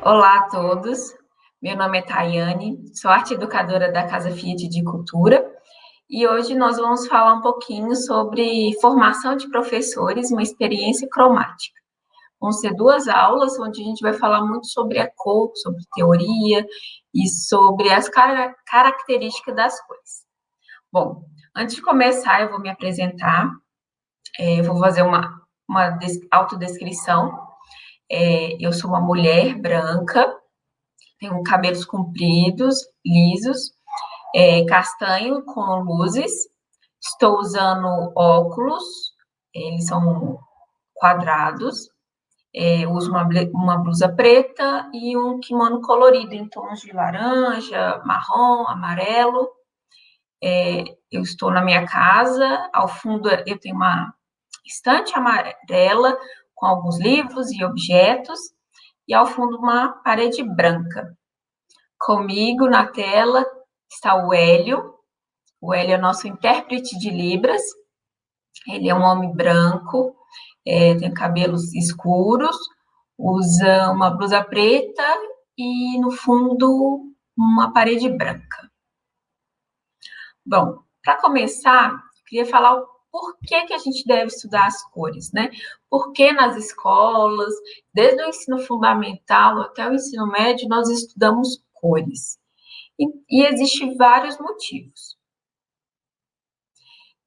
Olá a todos, meu nome é Tayane, sou arte educadora da Casa Fiat de Cultura e hoje nós vamos falar um pouquinho sobre formação de professores, uma experiência cromática. Vão ser 2 aulas onde a gente vai falar muito sobre a cor, sobre teoria e sobre as características das cores. Bom, antes de começar eu vou me apresentar, eu vou fazer uma autodescrição. Eu sou uma mulher branca, tenho cabelos compridos, lisos, castanho com luzes. Estou usando óculos, eles são quadrados. Uso uma blusa preta e um kimono colorido em tons de laranja, marrom, amarelo. Eu estou na minha casa, ao fundo eu tenho uma estante amarela com alguns livros e objetos, e ao fundo uma parede branca. Comigo na tela está o Hélio. O Hélio é nosso intérprete de Libras. Ele é um homem branco, tem cabelos escuros, usa uma blusa preta e, no fundo, uma parede branca. Bom, para começar, eu queria falar o porquê que a gente deve estudar as cores, né? Porque nas escolas, desde o ensino fundamental até o ensino médio, nós estudamos cores. E existem vários motivos.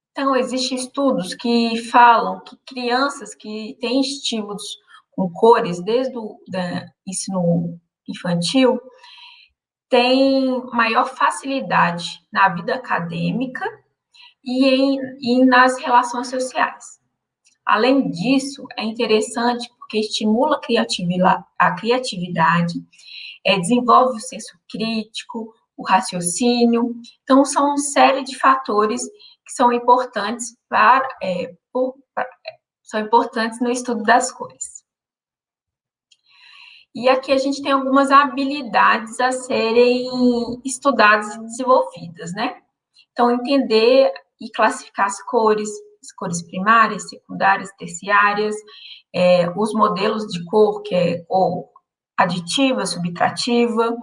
Então, existem estudos que falam que crianças que têm estímulos com cores desde o ensino infantil têm maior facilidade na vida acadêmica e nas relações sociais. Além disso, é interessante porque estimula a criatividade, desenvolve o senso crítico, o raciocínio. Então, são uma série de fatores que são importantes são importantes no estudo das cores. E aqui a gente tem algumas habilidades a serem estudadas e desenvolvidas, né? Então, entender e classificar as cores primárias, secundárias, terciárias, os modelos de cor, que é cor aditiva, subtrativa,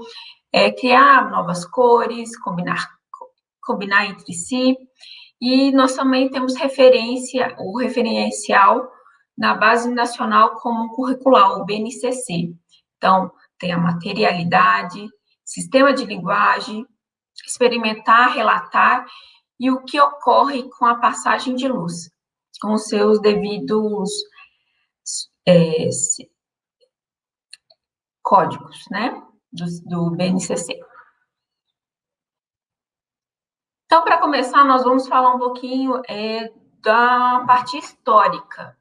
criar novas cores, combinar entre si. E nós também temos o referencial na Base Nacional Comum Curricular, o BNCC. Então, tem a materialidade, sistema de linguagem, experimentar, relatar e o que ocorre com a passagem de luz, com os seus devidos códigos, né, do BNCC. Então, para começar, nós vamos falar um pouquinho da parte histórica.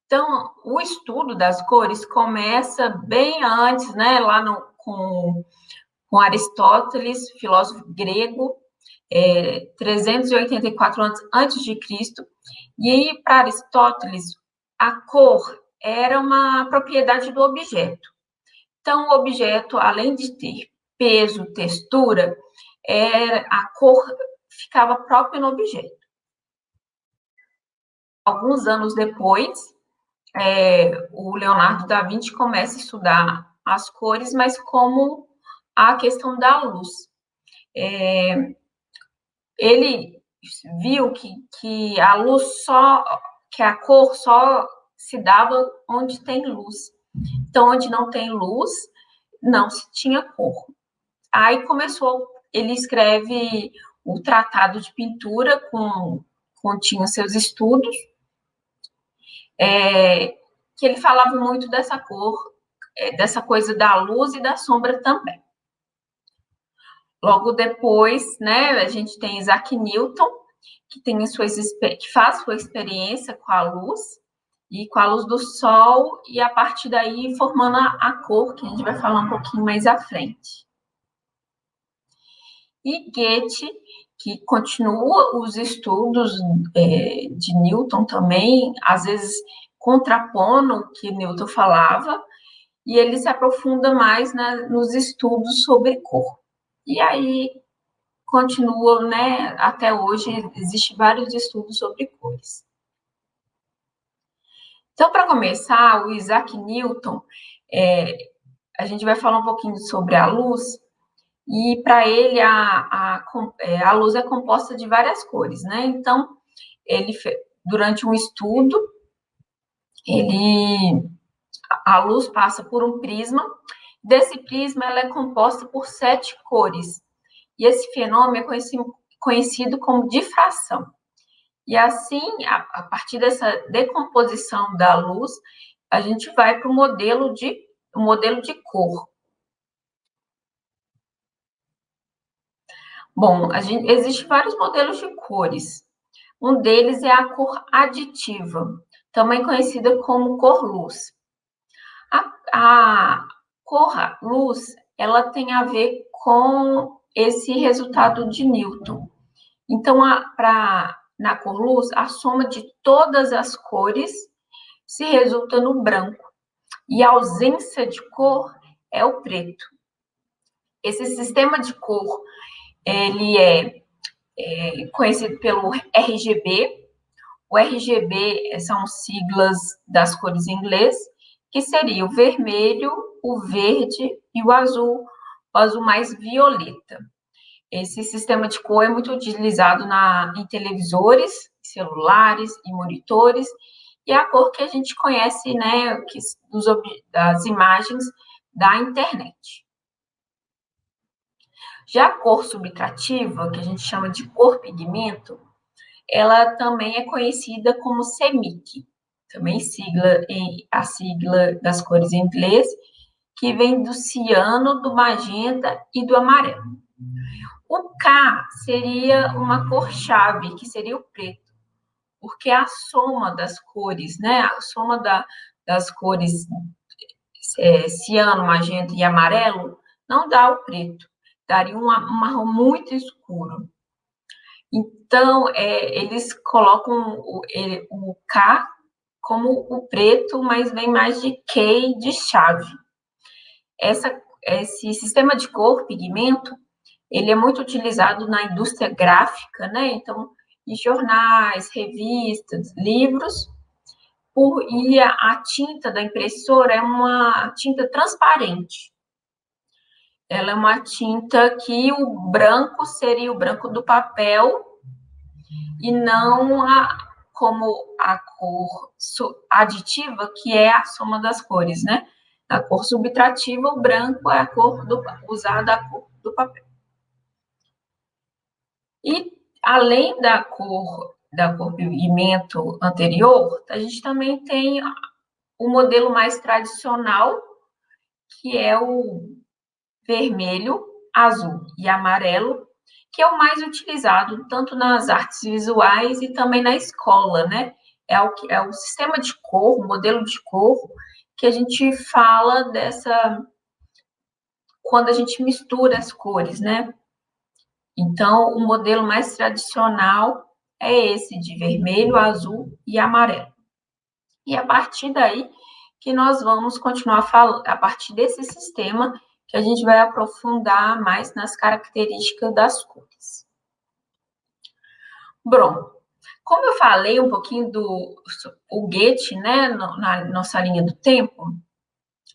Então, o estudo das cores começa bem antes, né, lá com Aristóteles, filósofo grego, 384 anos antes de Cristo. E aí, para Aristóteles, a cor era uma propriedade do objeto. Então, o objeto, além de ter peso, textura, a cor ficava própria no objeto. Alguns anos depois, o Leonardo da Vinci começa a estudar as cores, mas como a questão da luz. Ele viu que a luz que a cor só se dava onde tem luz. Então, onde não tem luz, não se tinha cor. Aí ele escreve o Tratado de Pintura, continha seus estudos, que ele falava muito dessa cor, dessa coisa da luz e da sombra também. Logo depois, né, a gente tem Isaac Newton, que faz sua experiência com a luz e com a luz do sol, e a partir daí formando a cor, que a gente vai falar um pouquinho mais à frente. E Goethe, que continua os estudos de Newton também, às vezes contrapondo o que Newton falava, e ele se aprofunda mais nos estudos sobre cor. E aí continua, né, até hoje, existem vários estudos sobre cores. Então, para começar, o Isaac Newton, a gente vai falar um pouquinho sobre a luz, e para ele a luz é composta de várias cores, né? Então, durante um estudo, a luz passa por um prisma, desse prisma ela é composta por 7 cores, e esse fenômeno é conhecido como difração. E assim, a partir dessa decomposição da luz, a gente vai para o modelo de cor. Bom, existe vários modelos de cores. Um deles é a cor aditiva, também conhecida como cor-luz. A cor-luz, ela tem a ver com esse resultado de Newton. Então, na cor-luz, a soma de todas as cores se resulta no branco. E a ausência de cor é o preto. Esse sistema de cor, ele é conhecido pelo RGB. O RGB são siglas das cores em inglês, que seria o vermelho, o verde e o azul mais violeta. Esse sistema de cor é muito utilizado em televisores, celulares e monitores, e é a cor que a gente conhece, né, das imagens da internet. Já a cor subtrativa, que a gente chama de cor pigmento, ela também é conhecida como CMYK, também a sigla das cores em inglês, que vem do ciano, do magenta e do amarelo. O K seria uma cor-chave, que seria o preto, porque a soma das cores, né? A soma das cores ciano, magenta e amarelo não dá o preto, daria um marrom muito escuro. Então, eles colocam o K como o preto, mas vem mais de K de chave. Esse sistema de cor, pigmento, ele é muito utilizado na indústria gráfica, né? Então, em jornais, revistas, livros, e a tinta da impressora é uma tinta transparente. Ela é uma tinta que o branco seria o branco do papel e não como a cor aditiva, que é a soma das cores, né? A cor subtrativa, o branco é a cor usada a cor do papel. E além da cor pigmento anterior, a gente também tem o modelo mais tradicional, que é o vermelho, azul e amarelo, que é o mais utilizado tanto nas artes visuais e também na escola, né? É o sistema de cor, o modelo de cor, que a gente fala quando a gente mistura as cores, né? Então, o modelo mais tradicional é esse de vermelho, azul e amarelo. E a partir daí que nós vamos continuar falando, a partir desse sistema, que a gente vai aprofundar mais nas características das cores. Bom, como eu falei um pouquinho o Goethe, né, na nossa linha do tempo,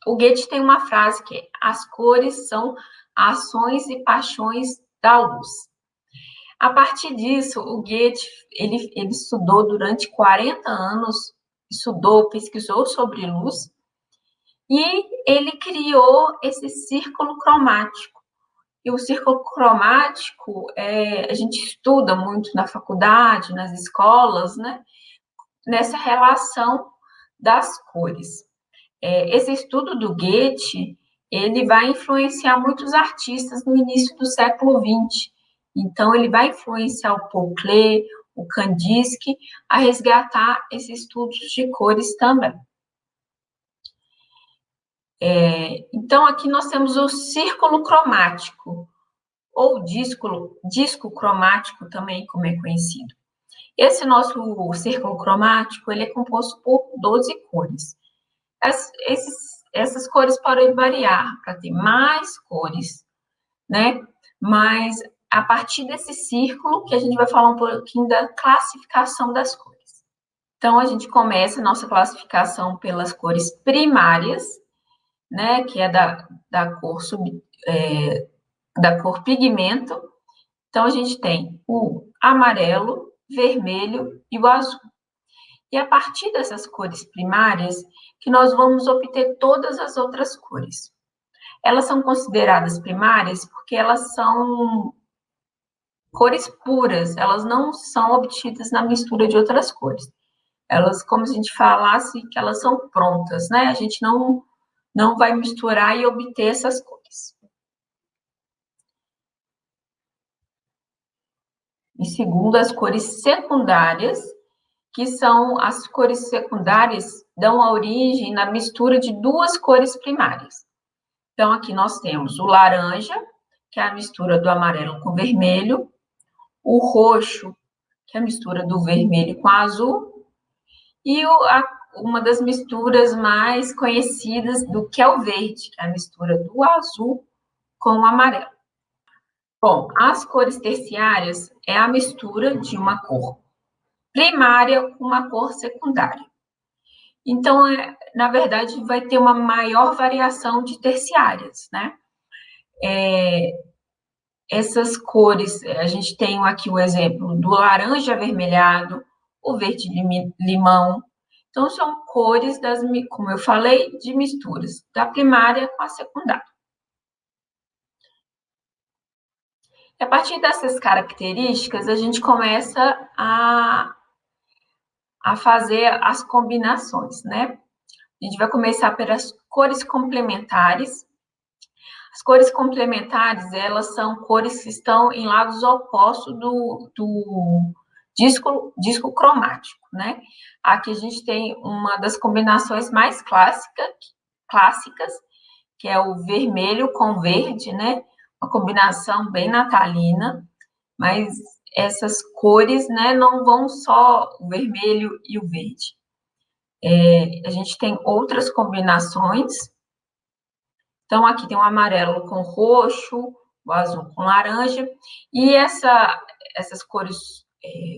o Goethe tem uma frase que é: as cores são ações e paixões da luz. A partir disso, o Goethe, ele estudou durante 40 anos, pesquisou sobre luz, e ele criou esse círculo cromático. E o círculo cromático, a gente estuda muito na faculdade, nas escolas, né? Nessa relação das cores. Esse estudo do Goethe, ele vai influenciar muitos artistas no início do século XX. Então, ele vai influenciar o Paul Klee, o Kandinsky, a resgatar esses estudos de cores também. Então, aqui nós temos o círculo cromático, ou disco cromático também, como é conhecido. Esse nosso círculo cromático, ele é composto por 12 cores. Essas cores podem variar para ter mais cores, né? Mas a partir desse círculo que a gente vai falar um pouquinho da classificação das cores. Então, a gente começa a nossa classificação pelas cores primárias, né, que é da da cor pigmento. Então, a gente tem o amarelo, vermelho e o azul. E a partir dessas cores primárias, que nós vamos obter todas as outras cores. Elas são consideradas primárias porque elas são cores puras, elas não são obtidas na mistura de outras cores. Elas, como se a gente falasse que elas são prontas, né? A gente não vai misturar e obter essas cores. E segundo, as cores secundárias, que são as cores secundárias, dão a origem na mistura de duas cores primárias. Então, aqui nós temos o laranja, que é a mistura do amarelo com vermelho, o roxo, que é a mistura do vermelho com azul, e uma das misturas mais conhecidas do que é o verde, que é a mistura do azul com o amarelo. Bom, as cores terciárias é a mistura de uma cor primária com uma cor secundária. Então, na verdade, vai ter uma maior variação de terciárias, né? Essas cores, a gente tem aqui o exemplo do laranja avermelhado, o verde limão. Então, são cores como eu falei, de misturas da primária com a secundária. E a partir dessas características, a gente começa a fazer as combinações, né? A gente vai começar pelas cores complementares. As cores complementares, elas são cores que estão em lados opostos do disco cromático, né? Aqui a gente tem uma das combinações mais clássicas, que é o vermelho com verde, né? Uma combinação bem natalina, mas essas cores, né, não vão só o vermelho e o verde. A gente tem outras combinações. Então, aqui tem o amarelo com roxo, o azul com laranja, e essas cores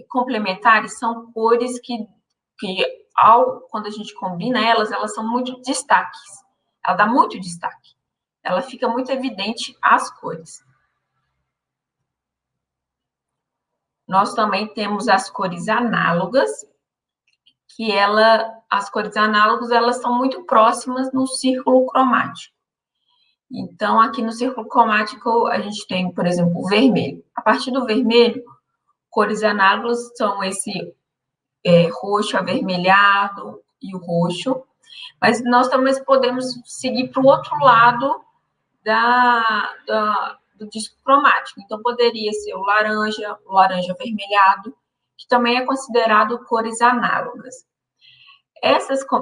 complementares são cores que quando a gente combina elas são muito destaques. Ela dá muito destaque. Ela fica muito evidente as cores. Nós também temos as cores análogas, que as cores análogas, elas são muito próximas no círculo cromático. Então, aqui no círculo cromático, a gente tem, por exemplo, o vermelho. A partir do vermelho, cores análogas são esse roxo avermelhado e o roxo, mas nós também podemos seguir para o outro lado do disco cromático. Então, poderia ser o laranja avermelhado, que também é considerado cores análogas.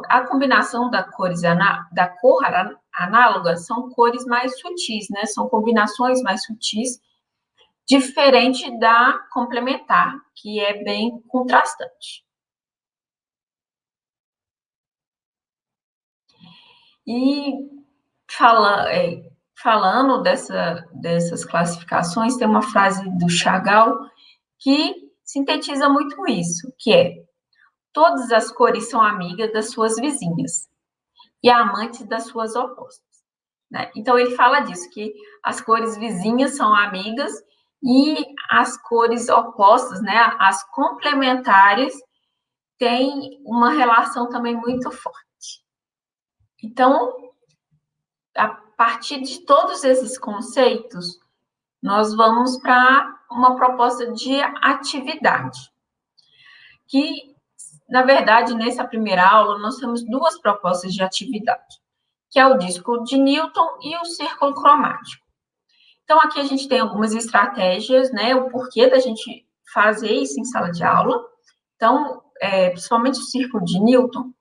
A combinação da cor análoga são cores mais sutis, né? São combinações mais sutis, diferente da complementar, que é bem contrastante. E falando dessas classificações, tem uma frase do Chagall que sintetiza muito isso, que é: todas as cores são amigas das suas vizinhas e amantes das suas opostas. Né? Então, ele fala disso, que as cores vizinhas são amigas e as cores opostas, né, as complementares, têm uma relação também muito forte. Então, a partir de todos esses conceitos, nós vamos para uma proposta de atividade, que, na verdade, nessa primeira aula, nós temos duas propostas de atividade, que é o disco de Newton e o círculo cromático. Então, aqui a gente tem algumas estratégias, né, o porquê da gente fazer isso em sala de aula. Então, principalmente o círculo de Newton,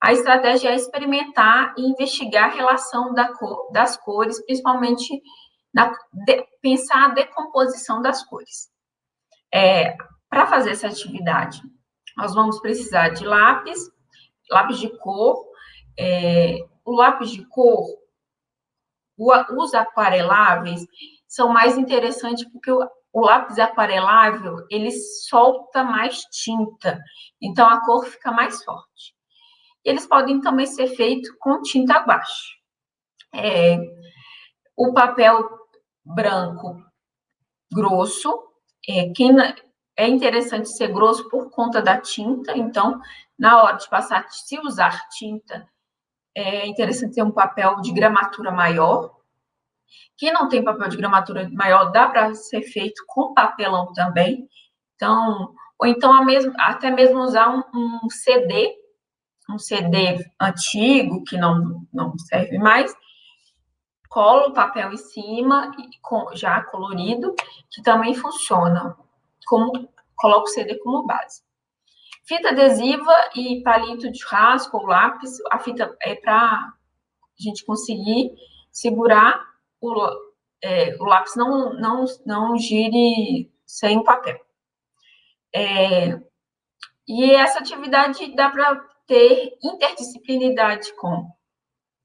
a estratégia é experimentar e investigar a relação das cores, principalmente pensar a decomposição das cores. Para fazer essa atividade, nós vamos precisar de lápis de cor. O lápis de cor, os aquareláveis são mais interessantes porque o lápis aquarelável, ele solta mais tinta, então a cor fica mais forte. Eles podem também ser feitos com tinta guache. O papel branco grosso, é interessante ser grosso por conta da tinta, então, na hora de passar, se usar tinta, é interessante ter um papel de gramatura maior. Que não tem papel de gramatura maior, dá para ser feito com papelão também. Então, ou então até mesmo usar um CD antigo, que não serve mais, cola o papel em cima, já colorido, que também funciona, coloca o CD como base. Fita adesiva e palito de churrasco ou lápis, a fita é para a gente conseguir segurar o lápis não gire sem o papel. E essa atividade dá para ter interdisciplinaridade com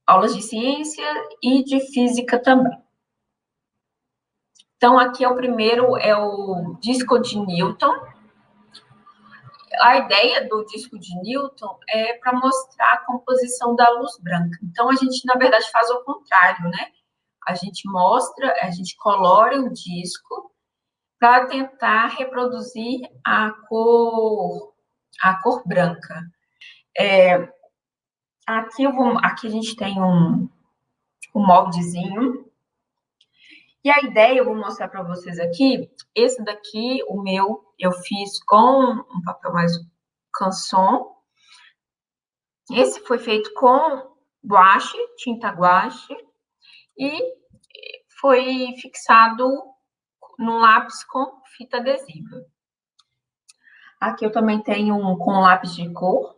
aulas de ciência e de física também. Então, aqui o primeiro é o disco de Newton. A ideia do disco de Newton é para mostrar a composição da luz branca. Então, a gente, na verdade, faz o contrário, né? A gente colore o disco para tentar reproduzir a cor branca. Aqui a gente tem um moldezinho. E a ideia, eu vou mostrar para vocês aqui, esse daqui, o meu, eu fiz com um papel mais canson. Esse foi feito com guache, tinta guache, e foi fixado no lápis com fita adesiva. Aqui eu também tenho um com lápis de cor,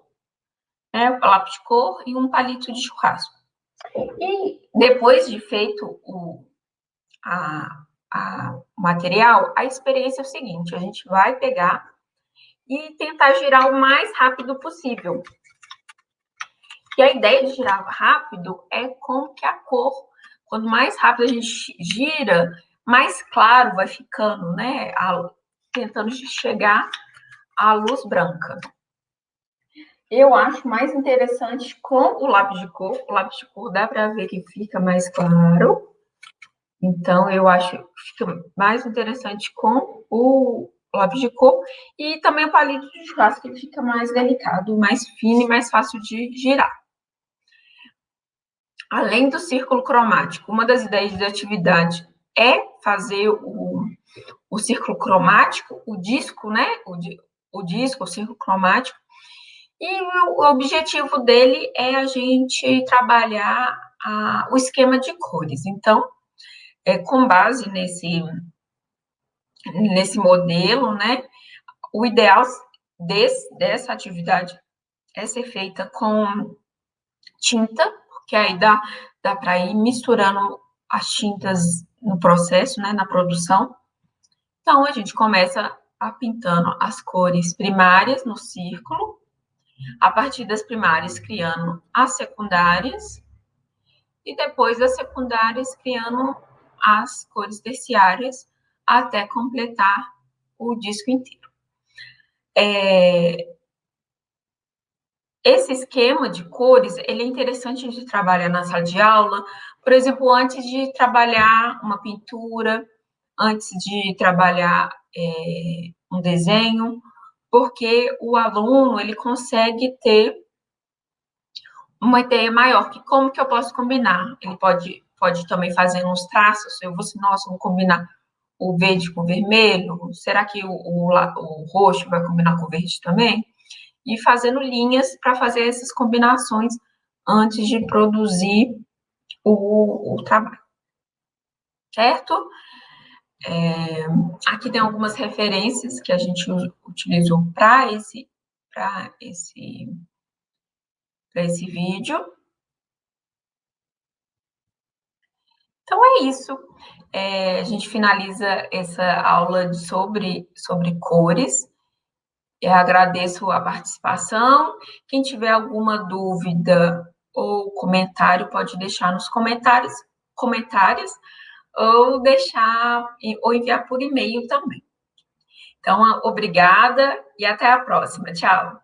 lápis de cor e um palito de churrasco. E depois de feito o material, a experiência é o seguinte: a gente vai pegar e tentar girar o mais rápido possível. E a ideia de girar rápido é como que a cor, quanto mais rápido a gente gira, mais claro vai ficando, né? Tentando chegar à luz branca. Eu acho mais interessante com o lápis de cor. O lápis de cor dá para ver que fica mais claro. Então, eu acho que fica mais interessante com o lápis de cor. E também o palito de churrasco, que fica mais delicado, mais fino e mais fácil de girar. Além do círculo cromático, uma das ideias de atividade é fazer o círculo cromático, o disco, né? O círculo cromático. E o objetivo dele é a gente trabalhar o esquema de cores. Então, com base nesse modelo, né? O ideal dessa atividade é ser feita com tinta, porque aí dá para ir misturando as tintas no processo, né? Na produção. Então, a gente começa pintando as cores primárias no círculo, a partir das primárias criando as secundárias, e depois das secundárias criando as cores terciárias, até completar o disco inteiro. Esse esquema de cores, ele é interessante de trabalhar na sala de aula, por exemplo, antes de trabalhar uma pintura, antes de trabalhar um desenho, porque o aluno, ele consegue ter uma ideia maior, que como que eu posso combinar? Ele pode também fazer uns traços, eu vou assim, nossa, vou combinar o verde com o vermelho, será que o roxo vai combinar com o verde também? E fazendo linhas para fazer essas combinações antes de produzir o trabalho. Certo? Aqui tem algumas referências que a gente utilizou para esse vídeo. Então, é isso. A gente finaliza essa aula sobre cores. Eu agradeço a participação. Quem tiver alguma dúvida ou comentário, pode deixar nos comentários ou enviar por e-mail também. Então, obrigada e até a próxima. Tchau.